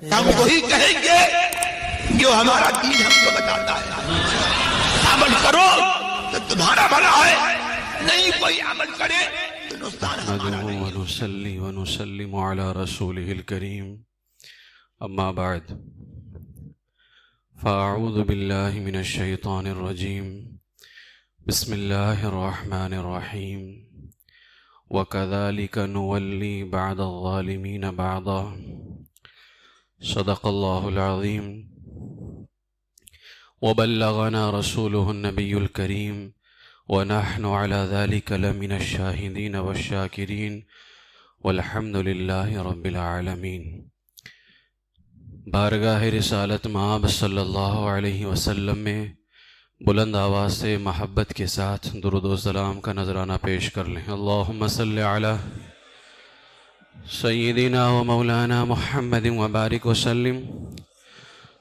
ہم وہی کہیں گے جو ہمارا دین ہم کو بتاتا ہے. عمل کرو تو تمہارا بھلا ہے، نہیں کوئی عمل کرے تو نقصان ہمارا نحمده نہیں. ونصلي ونسلم على رسوله الكريم أما بعد فأعوذ بالله من الشيطان الرجيم بسم الله الرحمن الرحيم وكذلك نولي بعض الظالمين بعضا صدق الله العظيم وبلغنا رسوله النبي الكريم ونحن على ذلك لمن الشاهدين والشاكرين والحمد لله رب العالمين. بارگاہ رسالت مآب صلی اللہ علیہ وسلم میں بلند آواز سے محبت کے ساتھ درود و سلام کا نذرانہ پیش کر لیں. اللہم صلی علی سیدنا و مولانا محمد وبارک وسلم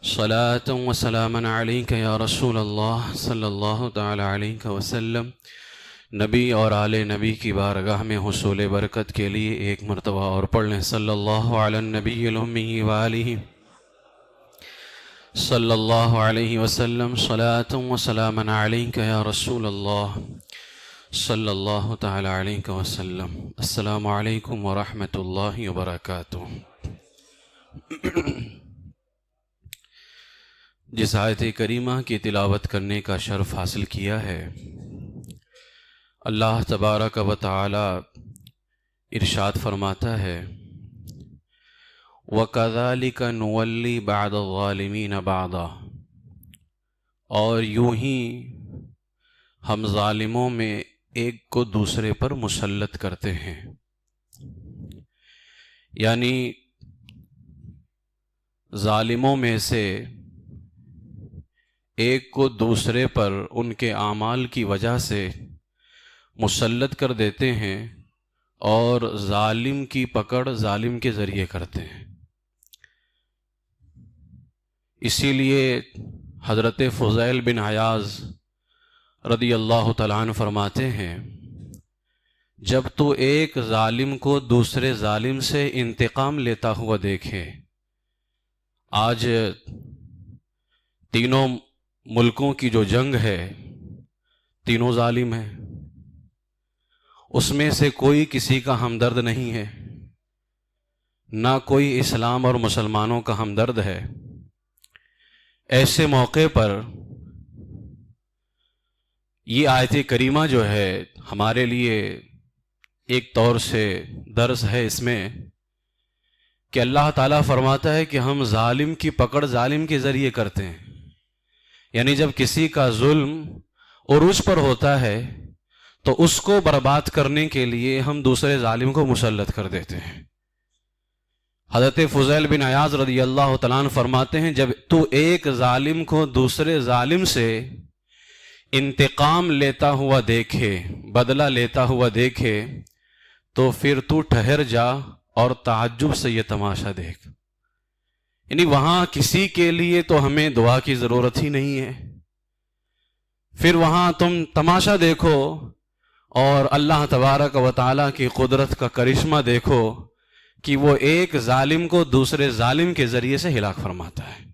صلاة و سلاما علیک یا رسول اللہ صلی اللہ تعالی علیہ وسلم. نبی اور آل نبی کی بارگاہ میں حصول برکت کے لیے ایک مرتبہ اور پڑھ لیں. صلی اللہ علی النبی الامی وآلہ صلی اللہ علیہ وسلم صلاة و سلاما علیک یا رسول اللہ صلی اللہ تعالی علیہ وسلم. السلام علیکم ورحمۃ اللہ وبرکاتہ. جس آیت کریمہ کی تلاوت کرنے کا شرف حاصل کیا ہے، اللہ تبارک و تعالی ارشاد فرماتا ہے وَكَذَلِكَ نُوَلِّي بَعْضَ الظَّالِمِينَ بَعْضًا، اور یوں ہی ہم ظالموں میں ایک کو دوسرے پر مسلط کرتے ہیں. یعنی ظالموں میں سے ایک کو دوسرے پر ان کے اعمال کی وجہ سے مسلط کر دیتے ہیں اور ظالم کی پکڑ ظالم کے ذریعے کرتے ہیں. اسی لیے حضرت فضیل بن عیاض رضی اللہ تعالیٰ عنہ فرماتے ہیں، جب تو ایک ظالم کو دوسرے ظالم سے انتقام لیتا ہوا دیکھے، آج تینوں ملکوں کی جو جنگ ہے تینوں ظالم ہیں، اس میں سے کوئی کسی کا ہمدرد نہیں ہے، نہ کوئی اسلام اور مسلمانوں کا ہمدرد ہے. ایسے موقع پر یہ آیت کریمہ جو ہے ہمارے لیے ایک طور سے درس ہے اس میں کہ اللہ تعالیٰ فرماتا ہے کہ ہم ظالم کی پکڑ ظالم کے ذریعے کرتے ہیں. یعنی جب کسی کا ظلم عروج پر ہوتا ہے تو اس کو برباد کرنے کے لیے ہم دوسرے ظالم کو مسلط کر دیتے ہیں. حضرت فضیل بن عیاض رضی اللہ تعالیٰ عنہ فرماتے ہیں، جب تو ایک ظالم کو دوسرے ظالم سے انتقام لیتا ہوا دیکھے، بدلہ لیتا ہوا دیکھے، تو پھر تو ٹھہر جا اور تعجب سے یہ تماشا دیکھ. یعنی وہاں کسی کے لیے تو ہمیں دعا کی ضرورت ہی نہیں ہے، پھر وہاں تم تماشا دیکھو اور اللہ تبارک و تعالیٰ کی قدرت کا کرشمہ دیکھو کہ وہ ایک ظالم کو دوسرے ظالم کے ذریعے سے ہلاک فرماتا ہے.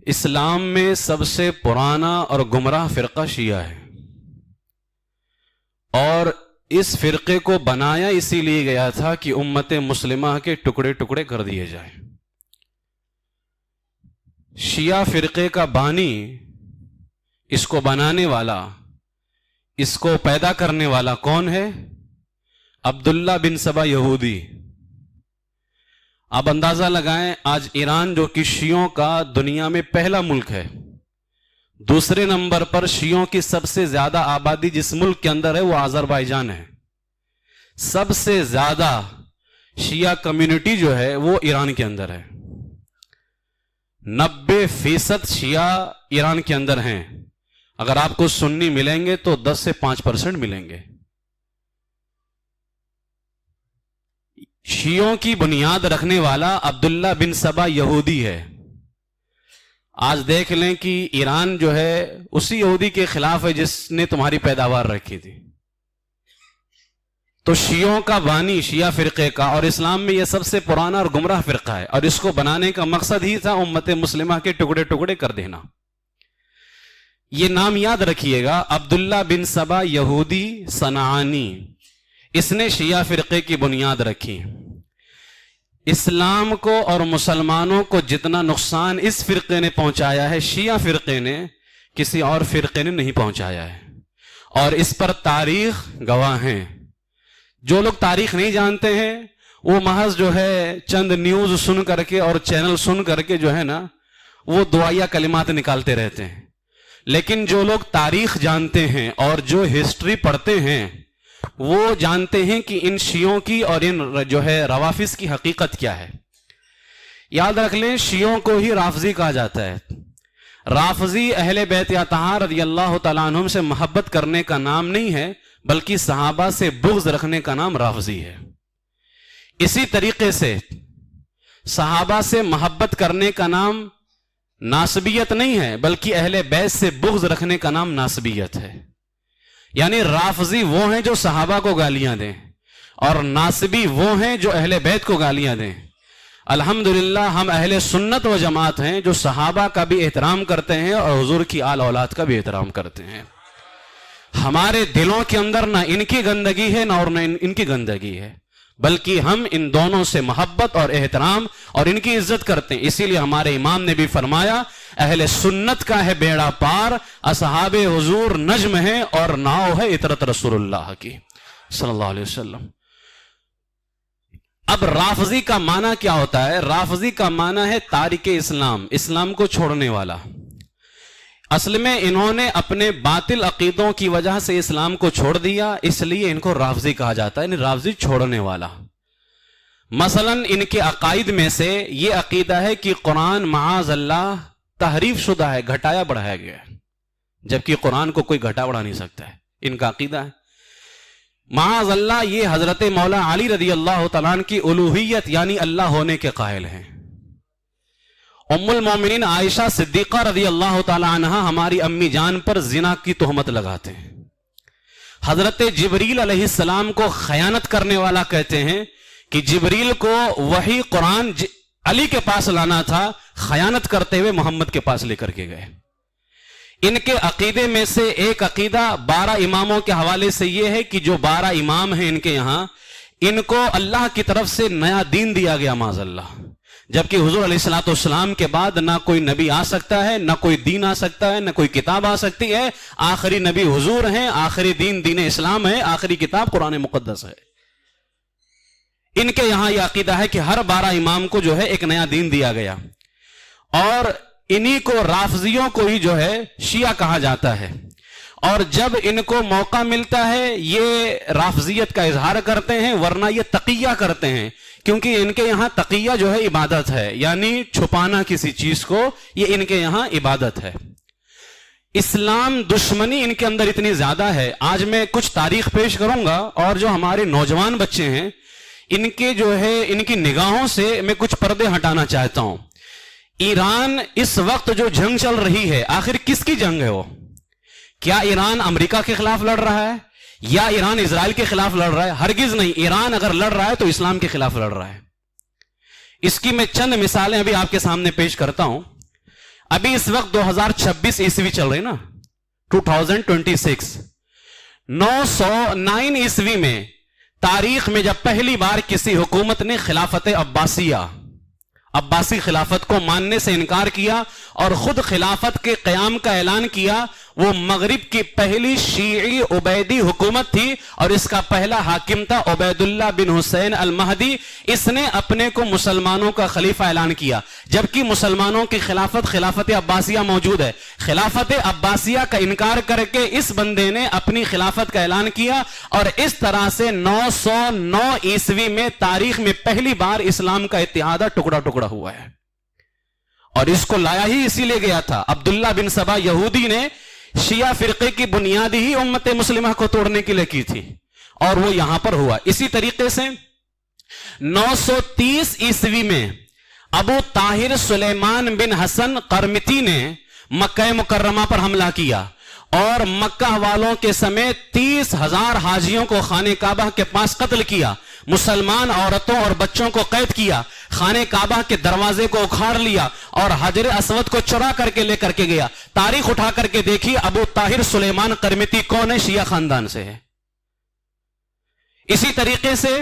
اسلام میں سب سے پرانا اور گمراہ فرقہ شیعہ ہے، اور اس فرقے کو بنایا اسی لیے گیا تھا کہ امت مسلمہ کے ٹکڑے ٹکڑے کر دیے جائیں. شیعہ فرقے کا بانی، اس کو بنانے والا، اس کو پیدا کرنے والا کون ہے؟ عبداللہ بن سبا یہودی. آپ اندازہ لگائیں، آج ایران جو کہ شیعوں کا دنیا میں پہلا ملک ہے، دوسرے نمبر پر شیعوں کی سب سے زیادہ آبادی جس ملک کے اندر ہے وہ آذربائیجان ہے. سب سے زیادہ شیعہ کمیونٹی جو ہے وہ ایران کے اندر ہے. 90% شیعہ ایران کے اندر ہیں. اگر آپ کو سنی ملیں گے تو 10 سے 5% ملیں گے. شیعوں کی بنیاد رکھنے والا عبداللہ بن سبا یہودی ہے. آج دیکھ لیں کہ ایران جو ہے اسی یہودی کے خلاف ہے جس نے تمہاری پیداوار رکھی تھی. تو شیعوں کا بانی شیعہ فرقے کا، اور اسلام میں یہ سب سے پرانا اور گمراہ فرقہ ہے، اور اس کو بنانے کا مقصد ہی تھا امت مسلمہ کے ٹکڑے ٹکڑے کر دینا۔ یہ نام یاد رکھیے گا، عبداللہ بن سبا یہودی صنعانی، اس نے شیعہ فرقے کی بنیاد رکھی۔ اسلام کو اور مسلمانوں کو جتنا نقصان اس فرقے نے پہنچایا ہے، شیعہ فرقے نے کسی اور فرقے نے نہیں پہنچایا ہے، اور اس پر تاریخ گواہ ہیں۔ جو لوگ تاریخ نہیں جانتے ہیں وہ محض جو ہے چند نیوز سن کر کے اور چینل سن کر کے جو ہے نا وہ دعائیہ کلمات نکالتے رہتے ہیں، لیکن جو لوگ تاریخ جانتے ہیں اور جو ہسٹری پڑھتے ہیں وہ جانتے ہیں کہ ان شیعوں کی اور ان جو ہے روافض کی حقیقت کیا ہے۔ یاد رکھ لیں، شیعوں کو ہی رافضی کہا جاتا ہے۔ رافضی اہل بیت اطہار رضی اللہ تعالیٰ عنہم سے محبت کرنے کا نام نہیں ہے، بلکہ صحابہ سے بغض رکھنے کا نام رافضی ہے۔ اسی طریقے سے صحابہ سے محبت کرنے کا نام ناسبیت نہیں ہے، بلکہ اہل بیت سے بغض رکھنے کا نام ناسبیت ہے۔ یعنی رافضی وہ ہیں جو صحابہ کو گالیاں دیں، اور ناسبی وہ ہیں جو اہل بیت کو گالیاں دیں۔ الحمدللہ ہم اہل سنت و جماعت ہیں جو صحابہ کا بھی احترام کرتے ہیں اور حضور کی آل اولاد کا بھی احترام کرتے ہیں۔ ہمارے دلوں کے اندر نہ ان کی گندگی ہے نہ ان کی گندگی ہے، بلکہ ہم ان دونوں سے محبت اور احترام اور ان کی عزت کرتے ہیں۔ اسی لیے ہمارے امام نے بھی فرمایا، اہل سنت کا ہے بیڑا پار، اصحاب حضور نجم ہے اور ناؤ ہے عطرت رسول اللہ کی صلی اللہ علیہ وسلم۔ اب رافضی کا معنی کیا ہوتا ہے؟ رافضی کا معنی ہے تارک اسلام، اسلام کو چھوڑنے والا۔ اصل میں انہوں نے اپنے باطل عقیدوں کی وجہ سے اسلام کو چھوڑ دیا، اس لیے ان کو رافضی کہا جاتا ہے، یعنی رافضی چھوڑنے والا۔ مثلا ان کے عقائد میں سے یہ عقیدہ ہے کہ قرآن معاذ اللہ تحریف شدہ ہے، گھٹایا بڑھایا گیا ہے، جبکہ قرآن کو کوئی گھٹا بڑھا نہیں سکتا ہے، ان کا عقیدہ ہے۔ معاذ اللہ یہ حضرت مولا علی رضی اللہ تعالیٰ عنہ کی الوہیت یعنی اللہ ہونے کے قائل ہیں۔ ام المومنین عائشہ صدیقہ رضی اللہ تعالی عنہ ہماری امی جان پر زنا کی تہمت لگاتے ہیں۔ حضرت جبریل علیہ السلام کو خیانت کرنے والا کہتے ہیں کہ جبریل کو وہی قرآن علی کے پاس لانا تھا، خیانت کرتے ہوئے محمد کے پاس لے کر کے گئے۔ ان کے عقیدے میں سے ایک عقیدہ 12 اماموں کے حوالے سے یہ ہے کہ جو 12 امام ہیں ان کے یہاں، ان کو اللہ کی طرف سے نیا دین دیا گیا معاذ اللہ، جبکہ حضور علیہ السلام کے بعد نہ کوئی نبی آ سکتا ہے، نہ کوئی دین آ سکتا ہے، نہ کوئی کتاب آ سکتی ہے۔ آخری نبی حضور ہیں، آخری دین دین اسلام ہے، آخری کتاب قرآن مقدس ہے۔ ان کے یہاں یہ عقیدہ ہے کہ ہر 12 امام کو جو ہے ایک نیا دین دیا گیا، اور انہی کو رافضیوں کو ہی جو ہے شیعہ کہا جاتا ہے۔ اور جب ان کو موقع ملتا ہے یہ رافضیت کا اظہار کرتے ہیں، ورنہ یہ تقیہ کرتے ہیں، کیونکہ ان کے یہاں تقیہ جو ہے عبادت ہے، یعنی چھپانا کسی چیز کو، یہ ان کے یہاں عبادت ہے۔ اسلام دشمنی ان کے اندر اتنی زیادہ ہے، آج میں کچھ تاریخ پیش کروں گا، اور جو ہمارے نوجوان بچے ہیں ان کے جو ہے ان کی نگاہوں سے میں کچھ پردے ہٹانا چاہتا ہوں۔ ایران اس وقت جو جنگ چل رہی ہے، آخر کس کی جنگ ہے وہ؟ کیا ایران امریکہ کے خلاف لڑ رہا ہے یا ایران اسرائیل کے خلاف لڑ رہا ہے؟ ہرگز نہیں۔ ایران اگر لڑ رہا ہے تو اسلام کے خلاف لڑ رہا ہے۔ اس کی میں چند مثالیں ابھی آپ کے سامنے پیش کرتا ہوں۔ ابھی اس وقت 2026 عیسوی چل رہی نا، 2026، 909 عیسوی میں تاریخ میں جب پہلی بار کسی حکومت نے خلافت عباسی خلافت کو ماننے سے انکار کیا اور خود خلافت کے قیام کا اعلان کیا، وہ مغرب کی پہلی شیعی عبیدی حکومت تھی، اور اس کا پہلا حاکم تھا عبید اللہ بن حسین المہدی۔ اس نے اپنے کو مسلمانوں کا خلیفہ اعلان کیا، جبکہ مسلمانوں کی خلافت عباسیہ موجود ہے۔ خلافت عباسیہ کا انکار کر کے اس بندے نے اپنی خلافت کا اعلان کیا، اور اس طرح سے 909 عیسوی میں تاریخ میں پہلی بار اسلام کا اتحاد ٹکڑا ٹکڑا ہوا ہے، اور اس کو لایا ہی اسی لیے گیا تھا۔ عبداللہ بن سبا یہودی نے شیعہ فرقے کی بنیادی ہی امت مسلمہ کو توڑنے کے لیے کی تھی، اور وہ یہاں پر ہوا۔ اسی طریقے سے 930 عیسوی میں ابو طاہر سلیمان بن حسن قرمطی نے مکہ مکرمہ پر حملہ کیا، اور مکہ والوں کے سمیت 30,000 حاجیوں کو خانہ کعبہ کے پاس قتل کیا، مسلمان عورتوں اور بچوں کو قید کیا، خانہ کعبہ کے دروازے کو اکھاڑ لیا اور حجر اسود کو چرا کر کے لے کر کے گیا۔ تاریخ اٹھا کر کے دیکھیے، ابو طاہر سلیمان قرمطی کون ہے؟ شیعہ خاندان سے ہے۔ اسی طریقے سے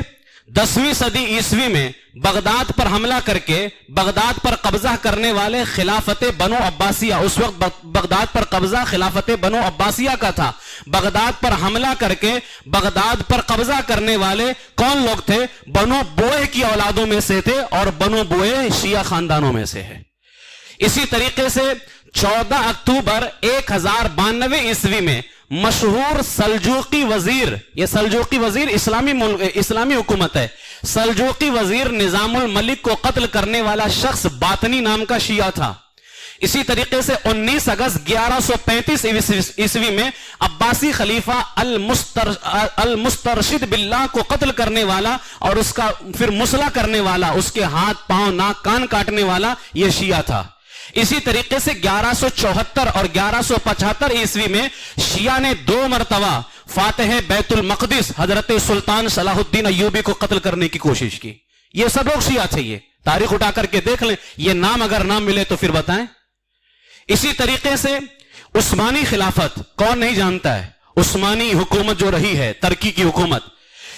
10ویں صدی عیسوی میں بغداد پر حملہ کر کے بغداد پر قبضہ کرنے والے خلافت بنو عباسیہ، اس وقت بغداد پر قبضہ خلافت بنو عباسیہ کا تھا، بغداد پر حملہ کر کے بغداد پر قبضہ کرنے والے کون لوگ تھے؟ بنو بوئے کی اولادوں میں سے تھے، اور بنو بوئے شیعہ خاندانوں میں سے ہے۔ اسی طریقے سے 14 اکتوبر 1092 عیسوی میں مشہور سلجوقی وزیر، یہ سلجوقی وزیر اسلامی حکومت ہے، سلجوقی وزیر نظام الملک کو قتل کرنے والا شخص باطنی نام کا شیعہ تھا۔ اسی طریقے سے 19 اگست 1135 عیسوی میں عباسی خلیفہ المسترشد باللہ کو قتل کرنے والا اور اس کا پھر مسلح کرنے والا، اس کے ہاتھ پاؤں ناک کان کاٹنے والا یہ شیعہ تھا۔ اسی طریقے سے 1174 اور 1175 عیسوی میں شیعہ نے 2 مرتبہ فاتح بیت المقدس حضرت سلطان صلاح الدین ایوبی کو قتل کرنے کی کوشش کی۔ یہ سب لوگ شیعہ تھے، یہ تاریخ اٹھا کر کے دیکھ لیں، یہ نام اگر نام ملے تو پھر بتائیں۔ اسی طریقے سے عثمانی خلافت، کون نہیں جانتا ہے عثمانی حکومت جو رہی ہے، ترکی کی حکومت،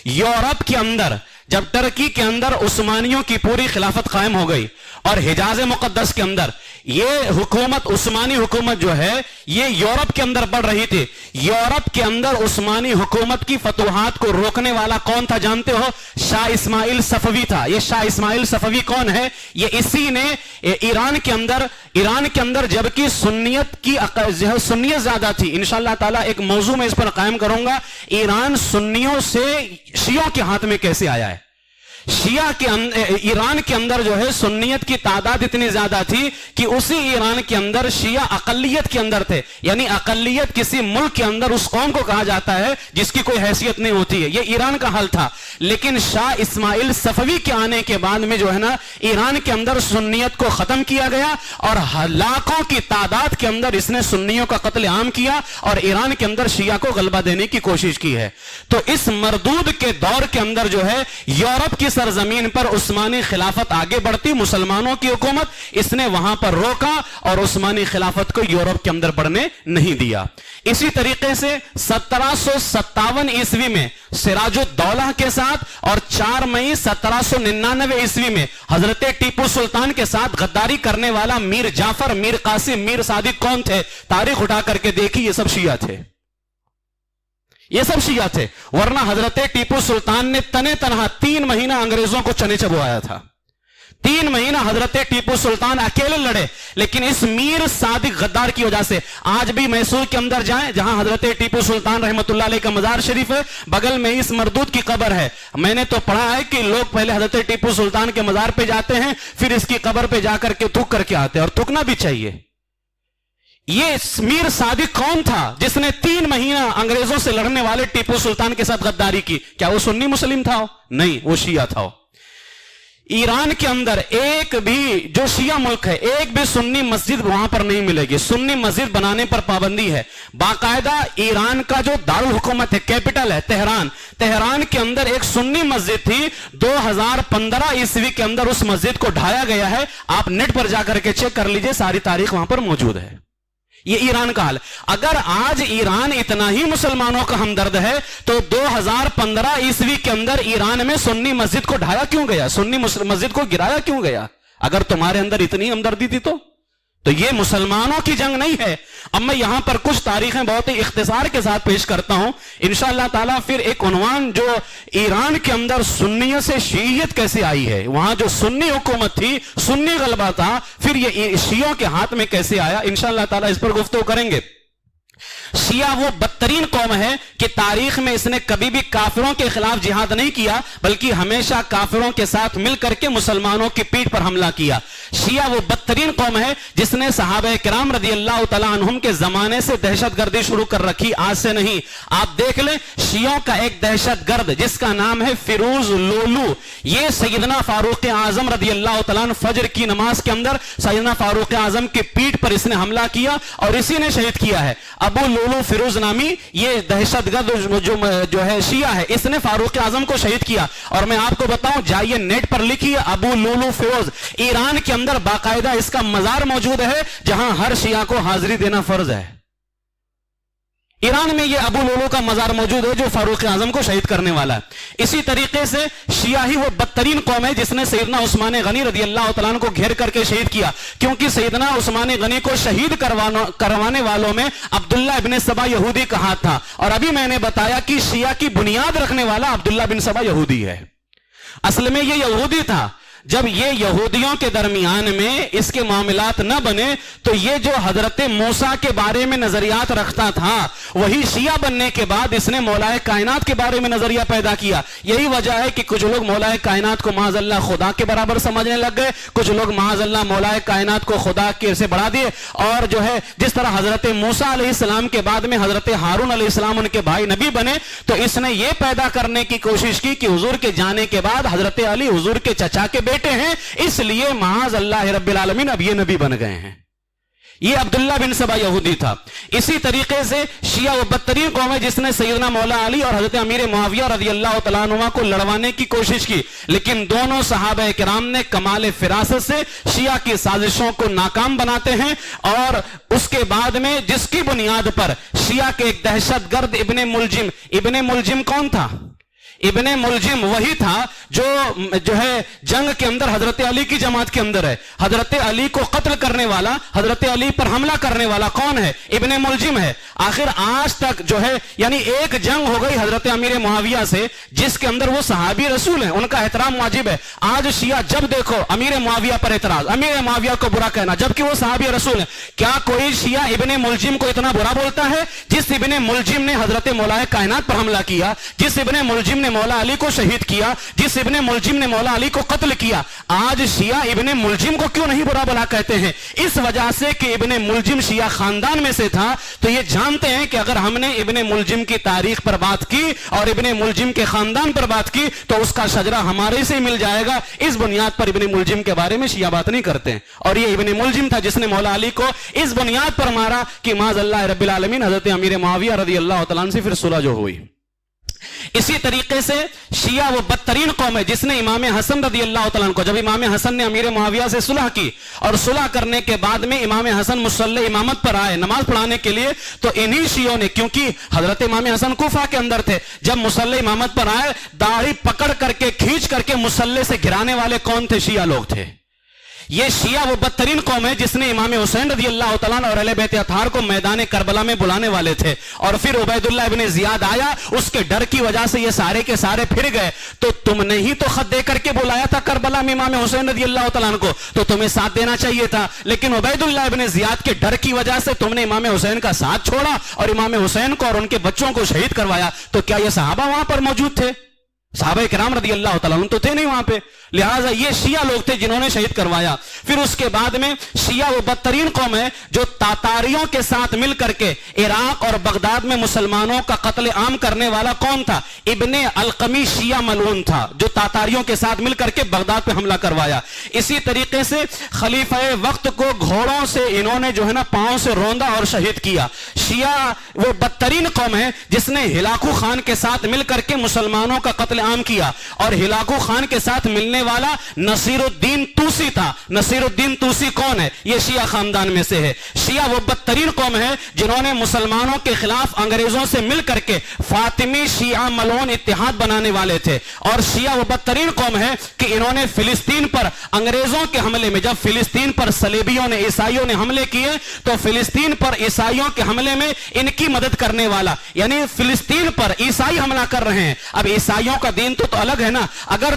یورپ کے اندر جب ٹرکی کے اندر عثمانیوں کی پوری خلافت قائم ہو گئی اور حجاز مقدس کے اندر یہ حکومت، عثمانی حکومت جو ہے یہ یورپ کے اندر بڑھ رہی تھی۔ یورپ کے اندر عثمانی حکومت کی فتوحات کو روکنے والا کون تھا جانتے ہو؟ شاہ اسماعیل صفوی تھا۔ یہ شاہ اسماعیل صفوی کون ہے؟ یہ اسی نے ایران کے اندر جبکہ سنیت زیادہ تھی، انشاءاللہ تعالیٰ ایک موضوع میں اس پر قائم کروں گا، ایران سنیوں سے شیعوں کے ہاتھ میں کیسے آیا ہے۔ ایران کے اندر جو ہے سنیت کی تعداد اتنی زیادہ تھی کہ اسی ایران کے اندر شیعہ اقلیت کے اندر تھے، یعنی اقلیت کسی ملک کے اندر اس قوم کو کہا جاتا ہے جس کی کوئی حیثیت نہیں ہوتی ہے، یہ ایران کا حال تھا۔ لیکن شاہ اسماعیل صفوی کے آنے کے بعد میں جو ہے نا ایران کے اندر سنیت کو ختم کیا گیا اور لاکھوں کی تعداد کے اندر اس نے سنیوں کا قتل عام کیا اور ایران کے اندر شیعہ کو غلبہ دینے کی کوشش کی ہے۔ تو اس مردود کے دور کے اندر جو ہے یورپ کی سرزمین پر عثمانی خلافت آگے بڑھتی، مسلمانوں کی حکومت، اس نے وہاں پر روکا اور عثمانی خلافت کو یورپ کے اندر بڑھنے نہیں دیا۔ اسی طریقے سے 1757 عیسوی میں سراج الدولہ کے ساتھ اور 4 مئی 1799 عیسوی میں حضرت ٹیپو سلطان کے ساتھ غداری کرنے والا میر جعفر، میر قاسم، میر صادق کون تھے؟ تاریخ اٹھا کر کے دیکھی، یہ سب شیعہ تھے، یہ سب شیعہ تھے۔ ورنہ حضرت ٹیپو سلطان نے تنہا 3 مہینہ انگریزوں کو چنے چبوایا تھا، 3 مہینہ حضرت ٹیپو سلطان اکیلے لڑے، لیکن اس میر صادق غدار کی وجہ سے آج بھی میسور کے اندر جائیں جہاں حضرت ٹیپو سلطان رحمت اللہ علیہ کا مزار شریف ہے، بغل میں اس مردود کی قبر ہے۔ میں نے تو پڑھا ہے کہ لوگ پہلے حضرت ٹیپو سلطان کے مزار پہ جاتے ہیں، پھر اس کی قبر پہ جا کر کے تھوک کر کے آتے ہیں، اور تھوکنا بھی چاہیے۔ یہ میر صادق کون تھا جس نے 3 مہینہ انگریزوں سے لڑنے والے ٹیپو سلطان کے ساتھ غداری کی؟ کیا وہ سنی مسلم تھا؟ نہیں، وہ شیعہ تھا۔ ایران کے اندر ایک بھی جو شیعہ ملک ہے ایک بھی سنی مسجد وہاں پر نہیں ملے گی، سنی مسجد بنانے پر پابندی ہے۔ باقاعدہ ایران کا جو دارالحکومت ہے، کیپٹل ہے تہران کے اندر ایک سنی مسجد تھی، 2015 عیسوی کے اندر اس مسجد کو ڈھایا گیا ہے۔ آپ نیٹ پر جا کر کے چیک کر لیجئے، ساری تاریخ وہاں پر موجود ہے۔ یہ ایران کا حال۔ اگر آج ایران اتنا ہی مسلمانوں کا ہمدرد ہے تو 2015 عیسوی کے اندر ایران میں سنی مسجد کو ڈھایا کیوں گیا؟ سنی مسجد کو گرایا کیوں گیا؟ اگر تمہارے اندر اتنی ہمدردی تھی تو یہ مسلمانوں کی جنگ نہیں ہے۔ اب میں یہاں پر کچھ تاریخیں بہت ہی اختصار کے ساتھ پیش کرتا ہوں، انشاءاللہ تعالیٰ پھر ایک عنوان جو ایران کے اندر سنیت سے شیعیت کیسے آئی ہے، وہاں جو سنی حکومت تھی، سنی غلبہ تھا، پھر یہ شیعوں کے ہاتھ میں کیسے آیا، انشاءاللہ تعالیٰ اس پر گفتگو کریں گے۔ شیعہ وہ بدترین قوم ہے کہ تاریخ میں اس نے کبھی بھی کافروں کے خلاف جہاد نہیں کیا، بلکہ ہمیشہ کافروں کے ساتھ مل کر کے مسلمانوں کی پیٹھ پر حملہ کیا۔ شیعہ وہ بدترین قوم ہے جس نے صحابہ کرام رضی اللہ تعالیٰ عنہم کے زمانے سے دہشت گردی شروع کر رکھی، آج سے نہیں۔ آپ دیکھ لیں شیعوں کا ایک دہشت گرد جس کا نام ہے فیروز لولو، یہ سیدنا فاروق اعظم رضی اللہ تعالیٰ عنہ فجر کی نماز کے اندر سیدنا فاروق اعظم کی پیٹھ پر اس نے حملہ کیا اور اسی نے شہید کیا ہے۔ ابو لولو فیروز نامی یہ دہشت گرد جو ہے شیعہ ہے، اس نے فاروق اعظم کو شہید کیا۔ اور میں آپ کو بتاؤں، جائیے نیٹ پر لکھیے ابو لولو فیروز، ایران کے اندر باقاعدہ اس کا مزار موجود ہے جہاں ہر شیعہ کو حاضری دینا فرض ہے۔ ایران میں یہ ابو لولو کا مزار موجود ہے جو فاروق اعظم کو شہید کرنے والا ہے۔ اسی طریقے سے شیعہ ہی وہ بدترین قوم ہے جس نے سیدنا عثمان غنی رضی اللہ تعالیٰ عنہ کو گھیر کر کے شہید کیا، کیونکہ سیدنا عثمان غنی کو شہید کروانے والوں میں عبداللہ ابن سبا یہودی کا ہاتھ تھا، اور ابھی میں نے بتایا کہ شیعہ کی بنیاد رکھنے والا عبداللہ بن سبا یہودی ہے۔ اصل میں یہ یہودی تھا، جب یہ یہودیوں کے درمیان میں اس کے معاملات نہ بنے تو یہ جو حضرت موسیٰ کے بارے میں نظریات رکھتا تھا وہی شیعہ بننے کے بعد اس نے مولائے کائنات کے بارے میں نظریہ پیدا کیا۔ یہی وجہ ہے کہ کچھ لوگ مولائے کائنات کو معاذ اللہ خدا کے برابر سمجھنے لگ گئے، کچھ لوگ معاذ اللہ مولائے کائنات کو خدا کے سے بڑھا دیے، اور جو ہے جس طرح حضرت موسیٰ علیہ السلام کے بعد میں حضرت ہارون علیہ السلام ان کے بھائی نبی بنے، تو اس نے یہ پیدا کرنے کی کوشش کی کہ حضور کے جانے کے بعد حضرت علی حضور کے چچا کے بیٹے ہیں، اس لیے معاذ اللہ رب العالمین اب یہ نبی بن گئے ہیں۔ یہ عبداللہ بن سبا یہودی تھا۔ اسی طریقے سے شیعہ وہ بدترین قوم ہے جس نے سیدنا مولا علی اور حضرت امیر معاویہ رضی اللہ تعالیٰ عنہ کو لڑوانے کی کوشش کی، لیکن دونوں صحابہ کرام نے کمال فراست سے شیعہ کی سازشوں کو ناکام بناتے ہیں، اور اس کے بعد میں جس کی بنیاد پر شیعہ کے ایک دہشت گرد ابن ملجم کون تھا؟ ابن ملجم وہی تھا جو ہے جنگ کے اندر حضرت علی کی جماعت کے اندر ہے، حضرت علی کو قتل کرنے والا، حضرت علی پر حملہ کرنے والا کون ہے؟ ابن ملجم ہے۔ آخر آج تک جو ہے یعنی ایک جنگ ہو گئی حضرت امیر معاویہ سے جس کے اندر وہ صحابی رسول ہیں، ان کا احترام واجب ہے۔ آج شیعہ جب دیکھو امیر معاویہ پر اعتراض، امیر معاویہ کو برا کہنا جبکہ وہ صحابی رسول ہیں۔ کیا کوئی شیعہ ابن ملجم کو اتنا برا بولتا ہے؟ جس ابن ملجم نے حضرت مولائے کائنات پر حملہ کیا، جس ابن ملجم نے مولا علی کو شہید کیا، جس ابن ملجم نے مولا علی کو قتل کیا، آج شیعہ ابن ملجم کو کیوں نہیں برا بلا کہتے ہیں؟ اس وجہ سے کہ ابن ملجم شیعہ خاندان میں سے تھا، تو یہ جانتے ہیں کہ اگر ہم نے ابن ملجم کی تاریخ پر بات کی اور ابن ملجم کے خاندان پر بات کی تو اس کا شجرہ ہمارے سے مل جائے گا۔ اس بنیاد پر ابن ملجم کے بارے میں شیعہ بات نہیں کرتے ہیں، اور یہ ابن ملجم تھا جس نے مولا علی کو اس بنیاد پر مارا کہ معاذ اللہ رب العالمین حضرت امیر معاویہ رضی اللہ تعالیٰ عنہ سے پھر صلح جو ہوئی۔ اسی طریقے سے شیعہ وہ بدترین قوم ہے جس نے امام حسن رضی اللہ تعالیٰ عنہ کو، جب امام حسن نے امیر معاویہ سے صلح کی اور صلح کرنے کے بعد میں امام حسن مصلی امامت پر آئے نماز پڑھانے کے لیے، تو انہی شیعوں نے، کیونکہ حضرت امام حسن کوفہ کے اندر تھے، جب مصلی امامت پر آئے داڑھی پکڑ کر کے کھینچ کر کے مصلی سے گرانے والے کون تھے؟ شیعہ لوگ تھے۔ یہ شیعہ وہ بدترین قوم ہے جس نے امام حسین رضی اللہ تعالیٰ عنہ اور اہل بیت اطہار کو میدان کربلا میں بلانے والے تھے، اور پھر عبید اللہ ابن زیاد آیا، اس کے ڈر کی وجہ سے یہ سارے کے سارے پھر گئے۔ تو تم نے ہی تو خط دے کر کے بلایا تھا کربلا میں امام حسین رضی اللہ تعالیٰ عنہ کو، تو تمہیں ساتھ دینا چاہیے تھا، لیکن عبید اللہ ابن زیاد کے ڈر کی وجہ سے تم نے امام حسین کا ساتھ چھوڑا اور امام حسین کو اور ان کے بچوں کو شہید کروایا۔ تو کیا یہ صحابہ وہاں پر موجود تھے؟ صحابہ کرام رضی اللہ تعالیٰ عنہ تو تھے نہیں وہاں پہ، لہٰذا یہ شیعہ لوگ تھے جنہوں نے شہید کروایا۔ پھر اس کے بعد میں شیعہ وہ بدترین قوم ہے جو تاتاریوں کے ساتھ مل کر کے عراق اور بغداد میں مسلمانوں کا قتل عام کرنے والا کون تھا؟ ابن القمی شیعہ ملعون تھا جو تاتاریوں کے ساتھ مل کر کے بغداد پہ حملہ کروایا۔ اسی طریقے سے خلیفہ وقت کو گھوڑوں سے انہوں نے جو ہے نا پاؤں سے روندا اور شہید کیا۔ شیعہ وہ بدترین قوم ہے جس نے ہلاکو خان کے ساتھ مل کر کے مسلمانوں کا قتل عام کیا، اور ہلاکو خان کے ساتھ ملنے والا نصیر الدین توسی تھا۔ نصیر الدین توسی کون ہے؟ یہ شیعہ خاندان میں سے ہے۔ شیعہ وہ بدترین قوم ہے جنہوں نے مسلمانوں کے خلاف انگریزوں سے مل کر کے فاطمی شیعہ ملعون اتحاد بنانے والے تھے، اور شیعہ وہ بدترین قوم ہے کہ انہوں نے فلسطین پر انگریزوں کے حملے میں، جب فلسطین پر صلیبیوں نے عیسائیوں نے حملے کیے تو فلسطین پر عیسائیوں کے حملے میں ان کی مدد کرنے والا، یعنی فلسطین پر عیسائی حملہ کر رہے ہیں۔ اب عیسائیوں کا دین تو الگ ہے نا، اگر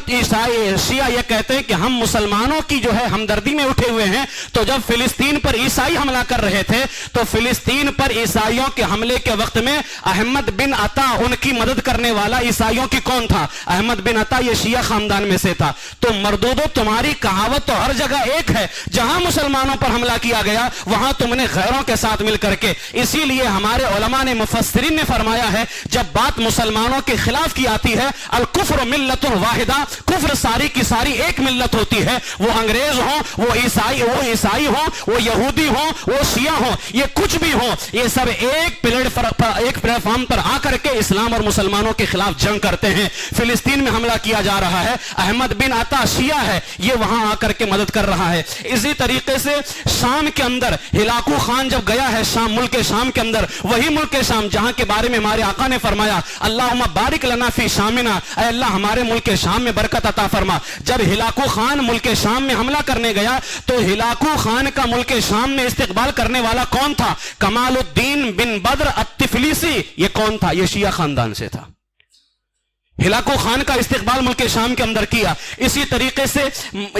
شیعہ یہ کہتے ہیں کہ ہم مسلمانوں کی جو ہے ہمدردی میں اٹھے ہوئے ہیں. تو جب فلسطین پر عیسائی حملہ کر رہے تھے تو فلسطین پر عیسائیوں کے حملے کے وقت میں احمد بن عطا ان کی مدد کرنے والا عیسائیوں کی کون تھا؟ احمد بن عطا یہ شیعہ خاندان میں سے تھا. تو مردودو تمہاری کہاوت تو ہر جگہ ایک ہے، جہاں مسلمانوں پر حملہ کیا گیا وہاں تم نے غیروں کے ساتھ مل کر کے. اسی لیے ہمارے علماء نے مفسرین نے فرمایا ہے جب بات مسلمانوں کے خلاف کی آتی ہے الکفر ملت واحدہ، کفر ساری کی ساری ایک ملت ہوتی ہے، وہ انگریز ہوں، وہ عیسائی ہوں، وہ یہودی ہوں، وہ شیعہ ہوں، یہ کچھ بھی ہوں، یہ سب ایک پلیٹ فارم پر آ کر کے اسلام اور مسلمانوں کے خلاف جنگ کرتے ہیں. فلسطین میں حملہ کیا جا رہا ہے، احمد بن عطا شیعہ ہے، یہ وہاں آ کر کے مدد کر رہا ہے. اسی طریقے سے شام کے اندر ہلاکو خان جب گیا ہے شام، ملک شام کے اندر، وہی ملک شام جہاں کے بارے میں ہمارے آقا نے فرمایا اللہم بارک لنا فی شامنا، اے اللہ ہمارے ملک شام میں برکت عطا فرما. جب ہلاکو خان ملک شام میں حملہ کرنے گیا تو ہلاکو خان کا ملک شام میں استقبال کرنے والا کون تھا؟ کمال الدین بن بدر التفلیسی. یہ کون تھا؟ یہ شیعہ خاندان سے تھا. ہلاکو خان کا استقبال ملک شام کے اندر کیا. اسی طریقے سے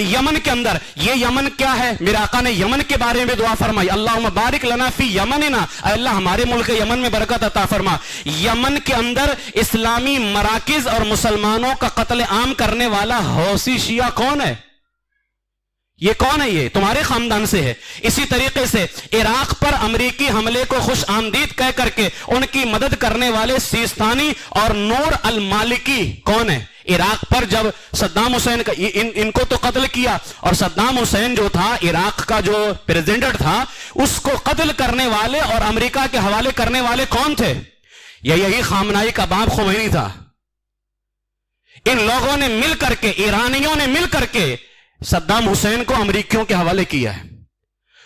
یمن کے اندر، یہ یمن کیا ہے؟ میرے آقا نے یمن کے بارے میں دعا فرمائی اللہم بارک لنا فی یمننا، اے اللہ ہمارے ملک یمن میں برکت عطا فرما. یمن کے اندر اسلامی مراکز اور مسلمانوں کا قتل عام کرنے والا حوثی شیعہ کون ہے؟ یہ کون ہے؟ یہ تمہارے خاندان سے ہے. اسی طریقے سے عراق پر امریکی حملے کو خوش آمدید کہہ کر کے ان کی مدد کرنے والے سیستانی اور نور المالکی کون ہے؟ عراق پر جب صدام حسین کا ان کو تو قتل کیا، اور صدام حسین جو تھا عراق کا جو پریزیڈنٹ تھا اس کو قتل کرنے والے اور امریکہ کے حوالے کرنے والے کون تھے؟ یہی خامنائی کا باپ خمینی تھا. ان لوگوں نے مل کر کے، ایرانیوں نے مل کر کے صدام حسین کو امریکیوں کے حوالے کیا ہے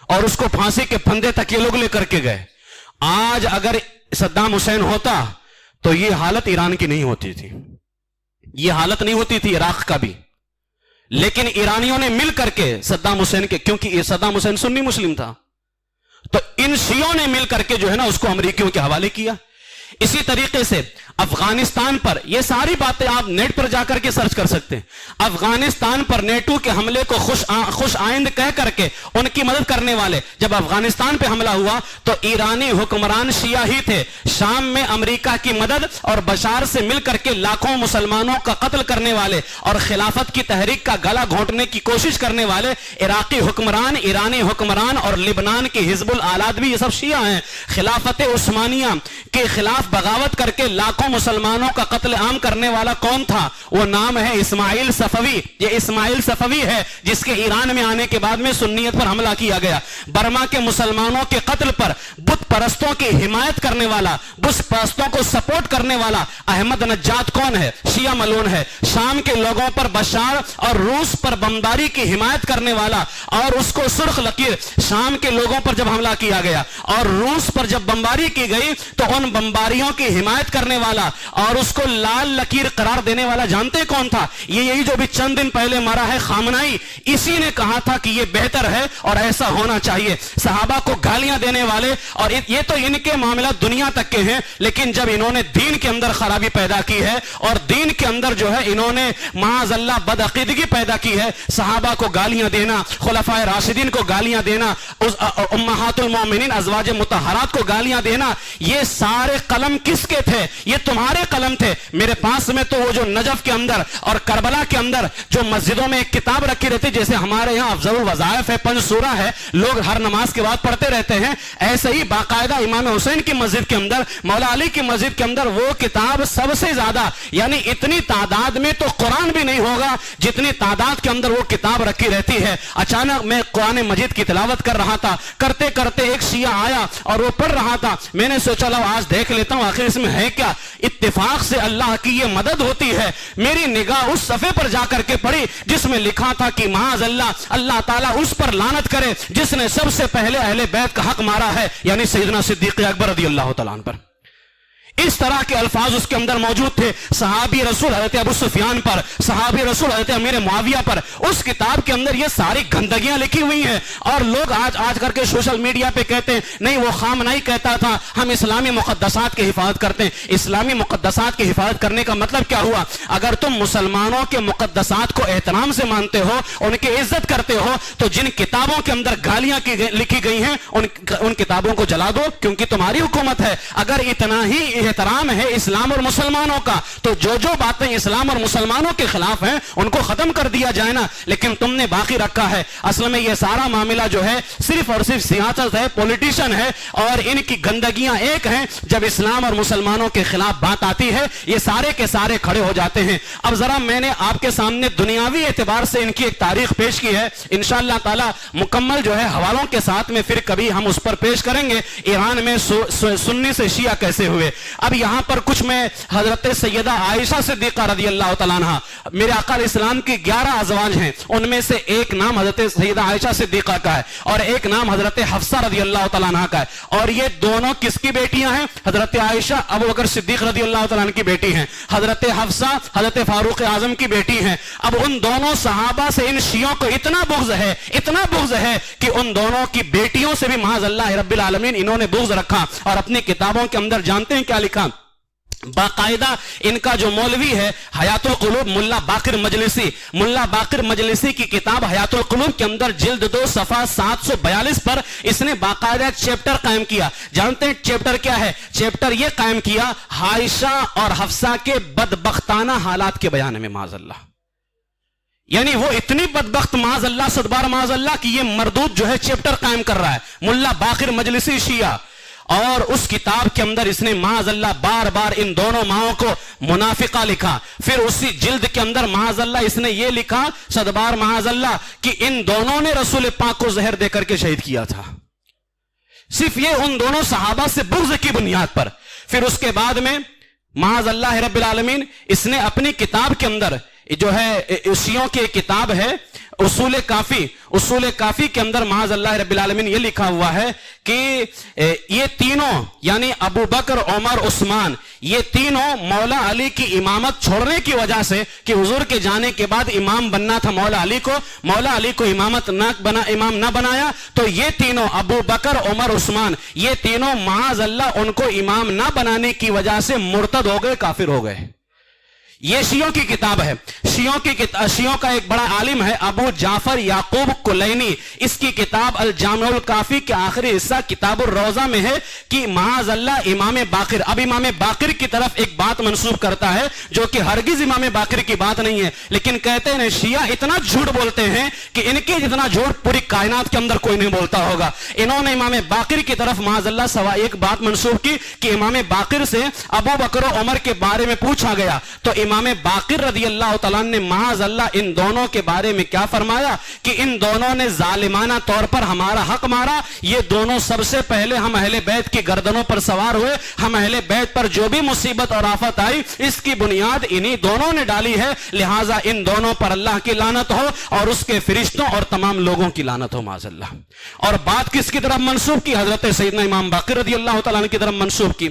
اور اس کو پھانسی کے پھندے تک یہ لوگ لے کر کے گئے. آج اگر صدام حسین ہوتا تو یہ حالت ایران کی نہیں ہوتی تھی، یہ حالت نہیں ہوتی تھی عراق کا بھی. لیکن ایرانیوں نے مل کر کے صدام حسین کے، کیونکہ یہ صدام حسین سنی مسلم تھا، تو ان شیعوں نے مل کر کے جو ہے نا اس کو امریکیوں کے حوالے کیا. اسی طریقے سے افغانستان پر، یہ ساری باتیں آپ نیٹ پر جا کر کے سرچ کر سکتے ہیں، افغانستان پر نیٹو کے حملے کو خوش آئند کہہ کر کے ان کی مدد کرنے والے، جب افغانستان پہ حملہ ہوا تو ایرانی حکمران شیعہ ہی تھے. شام میں امریکہ کی مدد اور بشار سے مل کر کے لاکھوں مسلمانوں کا قتل کرنے والے اور خلافت کی تحریک کا گلا گھونٹنے کی کوشش کرنے والے عراقی حکمران، ایرانی حکمران اور لبنان کی حزب الآلات بھی یہ سب شیعہ ہیں. خلافت عثمانیہ کے خلاف بغاوت کر کے لاکھوں مسلمانوں کا قتل عام کرنے والا کون تھا؟ وہ نام ہے اسماعیل صفوی. یہ اسماعیل صفوی ہے جس کے ایران میں آنے کے بعد میں سنیت پر حملہ کیا گیا. برما کے مسلمانوں کے قتل پر بت پرستوں کی حمایت کرنے والا، بت پرستوں کو سپورٹ کرنے والا احمد نجات کون ہے؟ شیعہ ملون ہے. شام کے لوگوں پر بشار اور روس پر بمباری کی حمایت کرنے والا اور اس کو سرخ لکیر، شام کے لوگوں پر جب حملہ کیا گیا اور روس پر جب بمباری کی گئی تو ان بمباریوں کی حمایت کرنے والا اور اس کو لال لکیر قرار دینے والا جانتے کون تھا؟ یہی جو بھی چند دن پہلے مرا ہے خامنائی. اسی نے کہا تھا کہ یہ بہتر ہے اور ایسا ہونا چاہیے. صحابہ کو گالیاں دینے والے، اور یہ تو ان کے معاملات دنیا تک کے ہیں، لیکن جب انہوں نے دین کے اندر خرابی پیدا کی ہے اور دین کے اندر جو ہے انہوں نے معاذ اللہ بدعقیدگی پیدا کی ہے، صحابہ کو گالیاں دینا، خلفائے راشدین کو گالیاں دینا، امہات المومنین ازواج مطہرات کو گالیاں دینا، یہ سارے قلم کس کے تھے؟ یہ تمہارے قلم تھے. میرے پاس میں تو وہ جو نجف کے اندر اور کربلا کے اندر جو مسجدوں میں ایک کتاب رکھی رہتی، جیسے ہمارے یہاں افضل الوظائف ہے، 5 سورہ ہے، لوگ ہر نماز کے بعد پڑھتے رہتے ہیں، ایسے ہی باقاعدہ امام حسین کی مسجد کے اندر، مولا علی کی مسجد کے اندر وہ کتاب سب سے زیادہ، یعنی اتنی تعداد میں تو قرآن بھی نہیں ہوگا جتنی تعداد کے اندر وہ کتاب رکھی رہتی ہے. اچانک میں قرآن مجید کی تلاوت کر رہا تھا، کرتے کرتے ایک شیعہ آیا اور وہ پڑھ رہا تھا. میں نے سوچا لو آج دیکھ لیتا ہوں آخر اس میں ہے کیا. اتفاق سے اللہ کی یہ مدد ہوتی ہے. میری نگاہ اس صفحے پر جا کر کے پڑھی جس میں لکھا تھا کہ معاذ اللہ تعالیٰ اس پر لعنت کرے جس نے سب سے پہلے اہل بیت کا حق مارا ہے، یعنی سیدنا صدیق اکبر رضی اللہ تعالیٰ عنہ پر. اس طرح کے الفاظ اس کے اندر موجود تھے. صحابی رسول حضرت ابو سفیان پر, صحابی رسول حضرت امیر معاویہ پر, اس کتاب کے اندر یہ ساری گندگیاں لکھی ہوئی ہیں. اور لوگ آج کر کے سوشل میڈیا پہ کہتے ہیں نہیں وہ خامنہئی کہتا تھا ہم اسلامی مقدسات کی حفاظت کرتے ہیں. اسلامی مقدسات کی حفاظت کرنے کا مطلب کیا ہوا؟ اگر تم مسلمانوں کے مقدسات کو احترام سے مانتے ہو, ان کی عزت کرتے ہو, تو جن کتابوں کے اندر گالیاں لکھی گئی ہیں ان کتابوں کو جلا دو, کیونکہ تمہاری حکومت ہے. اگر اتنا ہی احترام ہے اسلام اور مسلمانوں کا تو جو باتیں اسلام اور مسلمانوں کے خلاف ہیں ان کو ختم کر دیا جائے نا. لیکن تم نے باقی رکھا ہے. اصل میں یہ سارا معاملہ جو ہے صرف اور صرف سیاست ہے, پولیٹیشن ہے, اور ان کی گندگیاں ایک ہیں. جب اسلام اور مسلمانوں کے خلاف بات آتی ہے یہ سارے کے سارے کھڑے ہو جاتے ہیں. اب ذرا میں نے آپ کے سامنے دنیاوی اعتبار سے ان کی ایک تاریخ پیش کی ہے. انشاءاللہ تعالی مکمل جو ہے حوالوں کے ساتھ میں پھر کبھی ہم اس پر پیش کریں گے ایران میں سنی سے شیعہ کیسے ہوئے. اب یہاں پر کچھ میں حضرت سیدہ عائشہ صدیقہ رضی اللہ تعالیٰ عنہ, میرے آقا علیہ السلام کی 11 ازواج ہیں, ان میں سے ایک نام حضرت سیدہ عائشہ صدیقہ کا ہے اور ایک نام حضرت حفصہ رضی اللہ تعالیٰ عنہ کا ہے. اور یہ دونوں کس کی بیٹیاں ہیں؟ حضرت عائشہ ابو بکر صدیق رضی اللہ تعالیٰ عنہ کی بیٹی ہیں, حضرت حفصہ حضرت فاروق اعظم کی بیٹی ہیں. اب ان دونوں صحابہ سے ان شیعوں کو اتنا بغض ہے کہ ان دونوں کی بیٹیوں سے بھی معاذ اللہ رب العالمین انہوں نے بغض رکھا. اور اپنی کتابوں کے اندر جانتے ہیں کیا لکھا؟ باقاعدہ ان کا جو مولوی ہے حیات القلوب ملا باقر مجلسی کی کتاب حیات القلوب کے اندر جلد 2 صفحہ 742 پر اس نے باقاعدہ ایک چیپٹر قائم کیا. جانتے ہیں چیپٹر کیا ہے؟ چیپٹر یہ قائم کیا عائشہ اور حفصہ کے بدبختانہ حالات کے بیان میں. معاذ اللہ, یعنی وہ اتنی بدبخت معاذ اللہ صدبار معاذ اللہ کہ یہ مردود جو ہے چیپٹر قائم کر رہا ہے ملا باقر مجلسی شیعہ. اور اس کتاب کے اندر اس نے معاذ اللہ بار بار ان دونوں ماؤں کو منافقہ لکھا. پھر اسی جلد کے اندر معاذ اللہ اس نے یہ لکھا صدبار معاذ اللہ کہ ان دونوں نے رسول پاک کو زہر دے کر کے شہید کیا تھا, صرف یہ ان دونوں صحابہ سے بغض کی بنیاد پر. پھر اس کے بعد میں معاذ اللہ رب العالمین اس نے اپنی کتاب کے اندر جو ہے شیعوں کی کتاب ہے اصول کافی کے اندر معاذ اللہ رب العالمین یہ لکھا ہوا ہے کہ یہ تینوں یعنی ابو بکر عمر عثمان یہ تینوں مولا علی کی امامت چھوڑنے کی وجہ سے کہ حضور کے جانے کے بعد امام بننا تھا مولا علی کو امام نہ بنایا, تو یہ تینوں ابو بکر عمر عثمان یہ تینوں معاذ اللہ ان کو امام نہ بنانے کی وجہ سے مرتد ہو گئے, کافر ہو گئے. یہ شیعوں کی کتاب ہے. شیعوں کا ایک بڑا عالم ہے ابو جعفر یعقوب کلینی, اس کی کتاب الجامع الکافی کے آخری حصہ کتاب الروضہ میں ہے کہ معاذ اللہ امام باقر. اب امام باقر کی طرف ایک بات منسوب کرتا ہے جو کہ ہرگز امام باقر کی بات نہیں ہے, لیکن کہتے ہیں شیعہ اتنا جھوٹ بولتے ہیں کہ ان کے جتنا جھوٹ پوری کائنات کے اندر کوئی نہیں بولتا ہوگا. انہوں نے امام باقر کی طرف معاذ اللہ سوا ایک بات منسوب کی کہ امام باقر سے ابو بکر و عمر کے بارے میں پوچھا گیا تو امام باقر رضی اللہ تعالیٰ نے معاذ اللہ ان دونوں کے بارے میں کیا فرمایا کہ ان دونوں نے ظالمانہ طور پر ہمارا حق مارا. یہ دونوں سب سے پہلے ہم اہل بیت کی گردنوں پر سوار ہوئے, ہم اہل بیت پر جو بھی مصیبت اور آفت آئی اس کی بنیاد انہی دونوں نے ڈالی ہے, لہٰذا ان دونوں پر اللہ کی لعنت ہو اور اس کے فرشتوں اور تمام لوگوں کی لعنت ہو معاذ اللہ. اور بات کس کی طرف منسوب کی؟ حضرت سیدنا امام باقر رضی اللہ تعالیٰ کی طرف منسوب کی.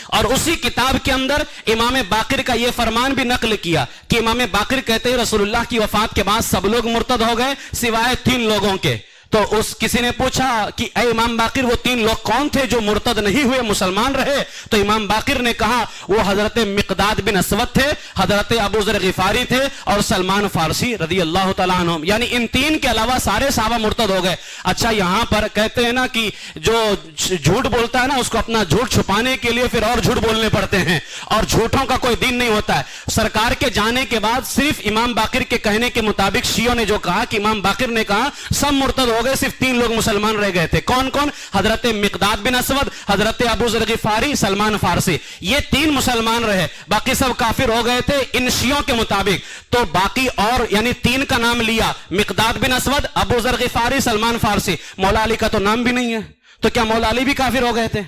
اور اسی کتاب کے اندر امام باقر کا یہ فرمان بھی نقل کیا کہ امام باقر کہتے ہیں رسول اللہ کی وفات کے بعد سب لوگ مرتد ہو گئے سوائے 3 لوگوں کے. تو کسی نے پوچھا کہ اے امام باقر وہ 3 لوگ کون تھے جو مرتد نہیں ہوئے مسلمان رہے؟ تو امام باقر نے کہا وہ حضرت مقداد بن اسود تھے, حضرت ابو ذر غفاری تھے اور سلمان فارسی رضی اللہ تعالیٰ عنہ, یعنی ان 3 کے علاوہ سارے صحابہ مرتد ہو گئے. اچھا یہاں پر کہتے ہیں نا کہ جو جھوٹ بولتا ہے نا اس کو اپنا جھوٹ چھپانے کے لیے پھر اور جھوٹ بولنے پڑتے ہیں, اور جھوٹوں کا کوئی دین نہیں ہوتا ہے. سرکار کے جانے کے بعد صرف امام باقر کے کہنے کے مطابق شیعوں نے جو کہا کہ امام باقر نے کہا سب مرتد ہو گئے, صرف 3 لوگ مسلمان رہ گئے تھے. کون کون؟ حضرت مقداد بن اسود, حضرت ابو ذر غفاری, سلمان فارسی, یہ 3 مسلمان رہے, باقی سب کافر ہو گئے تھے ان شیعوں کے مطابق. تو باقی اور یعنی 3 کا نام لیا, مقداد بن اسود, ابو ذر غفاری, سلمان فارسی. مولا علی کا تو نام بھی نہیں ہے, تو کیا مولا علی بھی کافر ہو گئے تھے؟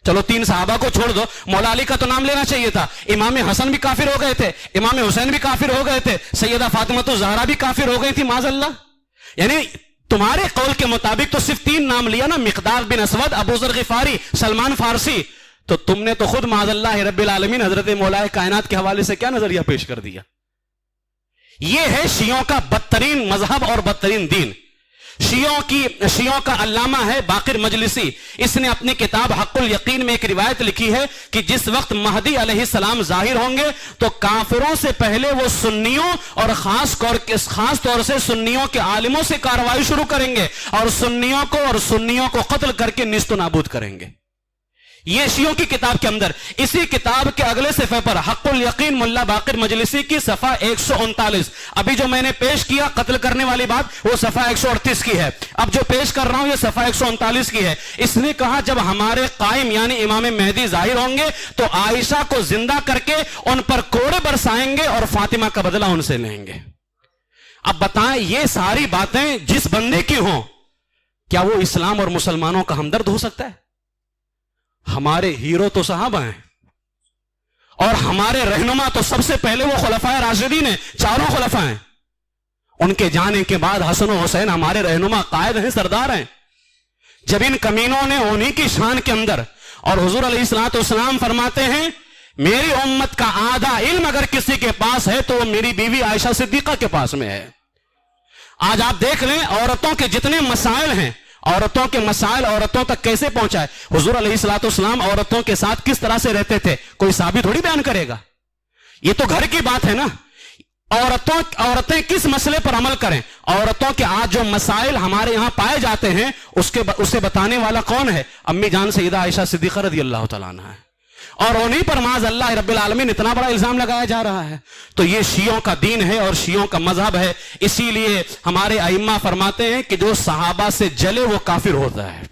چلو 3 صحابہ کو چھوڑ دو, مولا علی کا تو نام لینا چاہیے تھا. امام حسن بھی کافر ہو گئے تھے, امام حسین بھی کافر ہو گئے تھے, سیدہ فاطمہ الزہرا بھی کافر ہو گئی تھی معاذ اللہ. یعنی تمہارے قول کے مطابق تو صرف 3 نام لیا نا, مقداد بن اسود, ابو ذر غفاری, سلمان فارسی, تو تم نے تو خود معاذ اللہ رب العالمین حضرت مولا کائنات کے حوالے سے کیا نظریہ پیش کر دیا. یہ ہے شیعوں کا بدترین مذہب اور بدترین دین. شیعوں کا علامہ ہے باقر مجلسی، اس نے اپنی کتاب حق الیقین میں ایک روایت لکھی ہے کہ جس وقت مہدی علیہ السلام ظاہر ہوں گے تو کافروں سے پہلے وہ سنیوں اور خاص طور سے سنیوں کے عالموں سے کارروائی شروع کریں گے اور سنیوں کو قتل کر کے نیست و نابود کریں گے. یہ شیعوں کی کتاب کے اندر. اسی کتاب کے اگلے صفحے پر حق الیقین ملا باقر مجلسی کی صفحہ 139، ابھی جو میں نے پیش کیا قتل کرنے والی بات وہ صفحہ 138 کی ہے، اب جو پیش کر رہا ہوں یہ صفحہ 139 کی ہے. اس نے کہا جب ہمارے قائم یعنی امام مہدی ظاہر ہوں گے تو عائشہ کو زندہ کر کے ان پر کوڑے برسائیں گے اور فاطمہ کا بدلہ ان سے لیں گے. اب بتائیں یہ ساری باتیں جس بندے کی ہوں کیا وہ اسلام اور مسلمانوں کا ہمدرد ہو سکتا ہے؟ ہمارے ہیرو تو صحابہ ہیں اور ہمارے رہنما تو سب سے پہلے وہ خلفائے راشدین ہیں، چاروں خلفاء ہیں. ان کے جانے کے بعد حسن و حسین ہمارے رہنما قائد ہیں، سردار ہیں. جب ان کمینوں نے انہی کی شان کے اندر، اور حضور علیہ الصلوۃ والسلام فرماتے ہیں میری امت کا آدھا علم اگر کسی کے پاس ہے تو وہ میری بیوی عائشہ صدیقہ کے پاس میں ہے. آج آپ دیکھ لیں عورتوں کے جتنے مسائل ہیں، عورتوں کے مسائل عورتوں تک کیسے پہنچائے. حضور علیہ الصلوۃ والسلام عورتوں کے ساتھ کس طرح سے رہتے تھے کوئی صحابی تھوڑی بیان کرے گا. یہ تو گھر کی بات ہے نا. عورتیں کس مسئلے پر عمل کریں. عورتوں کے آج جو مسائل ہمارے یہاں پائے جاتے ہیں اسے بتانے والا کون ہے؟ امی جان سیدہ عائشہ صدیقہ رضی اللہ تعالیٰ عنہ ہے. اور انہی پر معاذ اللہ رب العالمین اتنا بڑا الزام لگایا جا رہا ہے. تو یہ شیعوں کا دین ہے اور شیعوں کا مذہب ہے. اسی لیے ہمارے ائمہ فرماتے ہیں کہ جو صحابہ سے جلے وہ کافر ہوتا ہے.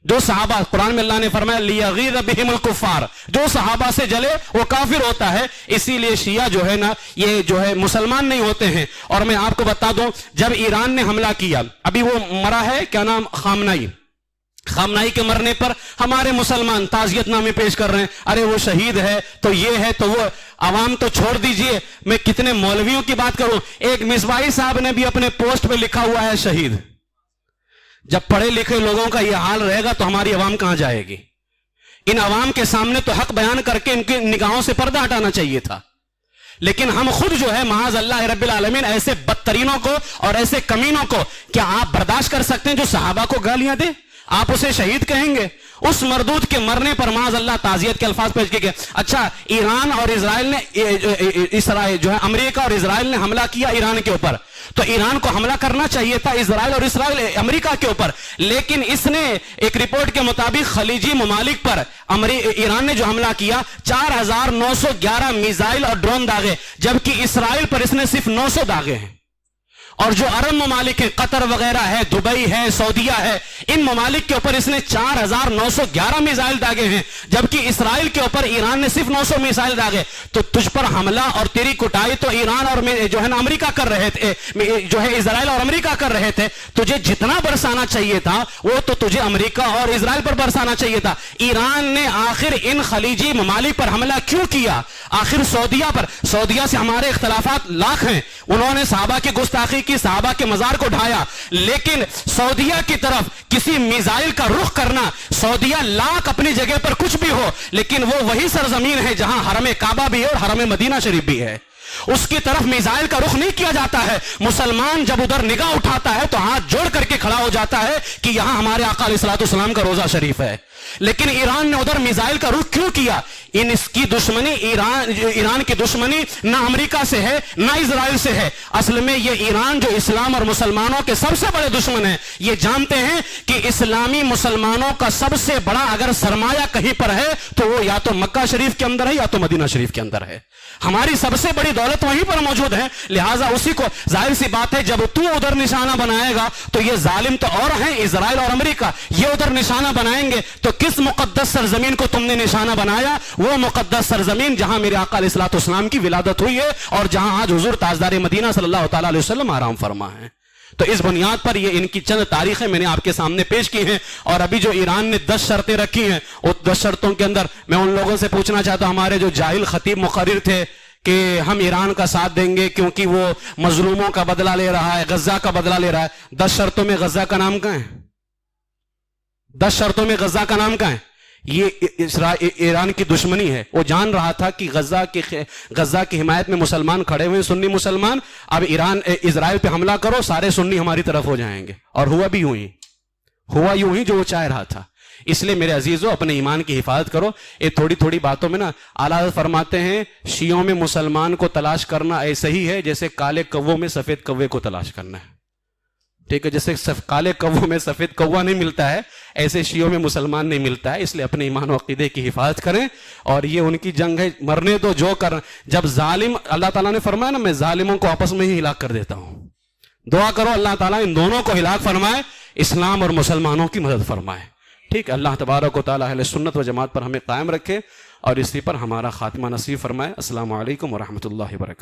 جو صحابہ، قرآن میں اللہ نے فرمایا لیغیظ بہم الکفار، جو صحابہ سے جلے وہ کافر ہوتا ہے. اسی لیے شیعہ جو ہے نا یہ جو ہے مسلمان نہیں ہوتے ہیں. اور میں آپ کو بتا دوں جب ایران نے حملہ کیا، ابھی وہ مرا ہے کیا نام، خامنائی کے مرنے پر ہمارے مسلمان تعزیت نامے پیش کر رہے ہیں، ارے وہ شہید ہے تو یہ ہے تو وہ. عوام تو چھوڑ دیجئے، میں کتنے مولویوں کی بات کروں. ایک مصباحی صاحب نے بھی اپنے پوسٹ پہ لکھا ہوا ہے شہید. جب پڑھے لکھے لوگوں کا یہ حال رہے گا تو ہماری عوام کہاں جائے گی؟ ان عوام کے سامنے تو حق بیان کر کے ان کی نگاہوں سے پردہ ہٹانا چاہیے تھا. لیکن ہم خود جو ہے معاذ اللہ رب العالمین ایسے بدترینوں کو اور ایسے کمینوں کو کیا آپ برداشت کر سکتے ہیں جو صحابہ کو گالیاں دے؟ آپ اسے شہید کہیں گے؟ اس مردود کے مرنے پر معاذ اللہ تعزیت کے الفاظ پیش کیے گئے. اچھا ایران اور اسرائیل نے جو ہے امریکہ اور اسرائیل نے حملہ کیا ایران کے اوپر، تو ایران کو حملہ کرنا چاہیے تھا اسرائیل اور امریکہ کے اوپر. لیکن اس نے ایک رپورٹ کے مطابق خلیجی ممالک پر ایران نے جو حملہ کیا 4911 میزائل اور ڈرون داغے، جبکہ اسرائیل پر اس نے صرف 900 داغے ہیں. اور جو عرب ممالک ہیں، قطر وغیرہ ہے، دبئی ہے، سعودیہ ہے، ان ممالک کے اوپر اس نے 4911 میزائل داغے ہیں، جبکہ اسرائیل کے اوپر ایران نے صرف 900 میزائل داغے. تو تجھ پر حملہ اور تیری کٹائی تو ایران اور جو ہے نا امریکہ کر رہے تھے، جو ہے اسرائیل اور امریکہ کر رہے تھے. تجھے جتنا برسانا چاہیے تھا وہ تو تجھے امریکہ اور اسرائیل پر برسانا چاہیے تھا. ایران نے آخر ان خلیجی ممالک پر حملہ کیوں کیا؟ آخر سعودیہ سے ہمارے اختلافات لاکھ ہیں، انہوں نے صحابہ کی گستاخی کی، صحابہ کے مزار کو ڈھایا. لیکن سعودیہ کی طرف کسی میزائل کا رخ کرنا، سعودیہ لاکھ اپنی جگہ پر کچھ بھی ہو لیکن وہ وہی سرزمین ہے جہاں حرم کعبہ بھی ہے اور حرم مدینہ شریف بھی ہے، اس کی طرف میزائل کا رخ نہیں کیا جاتا ہے. مسلمان جب ادھر نگاہ اٹھاتا ہے تو ہاتھ جوڑ کر کے کھڑا ہو جاتا ہے کہ یہاں ہمارے آقا علیہ الصلوۃ والسلام کا روزہ شریف ہے. لیکن ایران نے ادھر میزائل کا رخ کیوں کیا؟ اس کی دشمنی ایران کی دشمنی نہ امریکہ سے ہے نہ اسرائیل سے ہے. اصل میں یہ ایران جو اسلام اور مسلمانوں کے سب سے بڑے دشمن ہیں، یہ جانتے ہیں کہ اسلامی مسلمانوں کا سب سے بڑا اگر سرمایہ کہیں پر ہے تو وہ یا تو مکہ شریف کے اندر ہے یا تو مدینہ شریف کے اندر ہے. ہماری سب سے بڑی دولت وہیں پر موجود ہے. لہٰذا اسی کو، ظاہر سی بات ہے جب تو ادھر نشانہ بنائے گا تو یہ ظالم تو اور ہیں اسرائیل اور امریکہ، یہ ادھر نشانہ بنائیں گے تو کس مقدس سرزمین کو تم نے نشانہ بنایا؟ وہ مقدس سرزمین جہاں میرے آقا علیہ الصلوۃ والسلام کی ولادت ہوئی ہے اور جہاں آج حضور تاجدار مدینہ صلی اللہ تعالیٰ علیہ وسلم آرام فرما ہے. تو اس بنیاد پر یہ ان کی چند تاریخیں میں نے آپ کے سامنے پیش کی ہیں. اور ابھی جو ایران نے 10 شرطیں رکھی ہیں، وہ 10 شرطوں کے اندر میں ان لوگوں سے پوچھنا چاہتا ہوں، ہمارے جو جاہل خطیب مقرر تھے کہ ہم ایران کا ساتھ دیں گے کیونکہ وہ مظلوموں کا بدلہ لے رہا ہے، غزہ کا بدلہ لے رہا ہے. 10 شرطوں میں غزہ کا نام کہاں ہے؟ 10 شرطوں میں غزہ کا نام کہاں ہے؟ یہ ایران کی دشمنی ہے. وہ جان رہا تھا کہ غزہ کی حمایت میں مسلمان کھڑے ہوئے، سنی مسلمان، اب اسرائیل پہ حملہ کرو، سارے سنی ہماری طرف ہو جائیں گے. اور ہوا بھی یوں ہی جو وہ چاہ رہا تھا. اس لیے میرے عزیزو اپنے ایمان کی حفاظت کرو. یہ تھوڑی باتوں میں نا اعلیٰ حضرت فرماتے ہیں شیعوں میں مسلمان کو تلاش کرنا ایسے ہی ہے جیسے کالے کووں میں سفید کوے کو تلاش کرنا ہے. ٹھیک ہے، جیسے کالے کووں میں سفید کوا نہیں ملتا ہے، ایسے شیعوں میں مسلمان نہیں ملتا ہے. اس لیے اپنے ایمان و عقیدے کی حفاظت کریں. اور یہ ان کی جنگ ہے، مرنے دو جو کر. جب ظالم، اللہ تعالیٰ نے فرمایا نا میں ظالموں کو آپس میں ہی ہلاک کر دیتا ہوں. دعا کرو اللہ تعالیٰ ان دونوں کو ہلاک فرمائے، اسلام اور مسلمانوں کی مدد فرمائے. ٹھیک ہے، اللہ تبارک و تعالیٰ اہل سنت و جماعت پر ہمیں قائم رکھے اور اسی پر ہمارا خاتمہ نصیب فرمائے. السلام علیکم ورحمۃ اللہ وبرکاتہ.